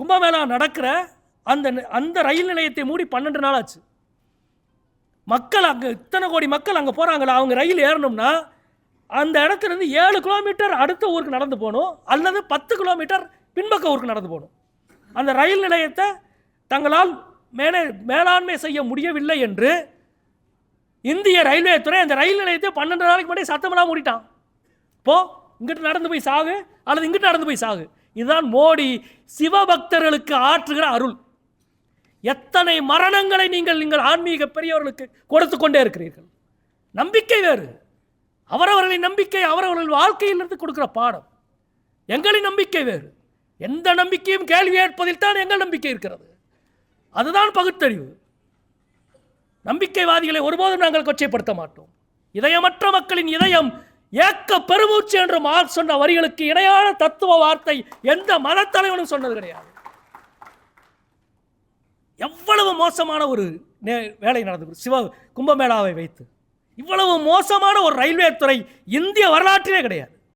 கும்பமேளா நடக்கிற அந்த அந்த ரயில் நிலையத்தை மூடி 12 நாள் ஆச்சு. மக்கள் அங்கே இத்தனை கோடி மக்கள் அங்கே போகிறாங்களா, அவங்க ரயில் ஏறணும்னா அந்த இடத்துல இருந்து 7 கிலோமீட்டர் அடுத்த ஊருக்கு நடந்து போகணும், அல்லது 10 கிலோமீட்டர் பின்பக்க ஊருக்கு நடந்து போகணும். அந்த ரயில் நிலையத்தை தங்களால் மேலாண்மை செய்ய முடியவில்லை என்று இந்திய ரயில்வே துறை அந்த ரயில் நிலையத்தை 12 நாளைக்கு முன்னாடி சத்தமெல்லாம் மூடிட்டான். இப்போ இங்கிட்டு நடந்து போய் சாகு அல்லது இங்கிட்டு நடந்து போய் சாகு. இதுதான் மோடி சிவபக்தர்களுக்கு ஆற்றுகிற அருள். எத்தனை மரணங்களை நீங்கள் ஆன்மீக பெரியவர்களுக்கு கொடுத்து கொண்டே இருக்கிறீர்கள். நம்பிக்கை வேறு, அவரவர்களின் நம்பிக்கை அவரவர்கள் வாழ்க்கையிலிருந்து கொடுக்கிற பாடம். எங்களின் நம்பிக்கை வேறு. எந்த நம்பிக்கையும் கேள்வி ஏற்பதில் தான் எங்கள் நம்பிக்கை இருக்கிறது. அதுதான் பகுத்தறிவு. நம்பிக்கைவாதிகளை ஒருபோதும் நாங்கள் கொச்சைப்படுத்த மாட்டோம். இதயமற்ற மக்களின் இதயம் ஏக்க பெருமூச்சு என்று மார்க்ஸ் சொன்ன வரிகளுக்கு இணையான தத்துவ வார்த்தை எந்த மதத்தலைவனும் சொன்னது கிடையாது. எவ்வளவு மோசமான ஒரு வேலை நடந்தது கும்பமேளாவை வைத்து. இவ்வளவு மோசமான ஒரு ரயில்வே துறை இந்திய வரலாற்றிலே கிடையாது.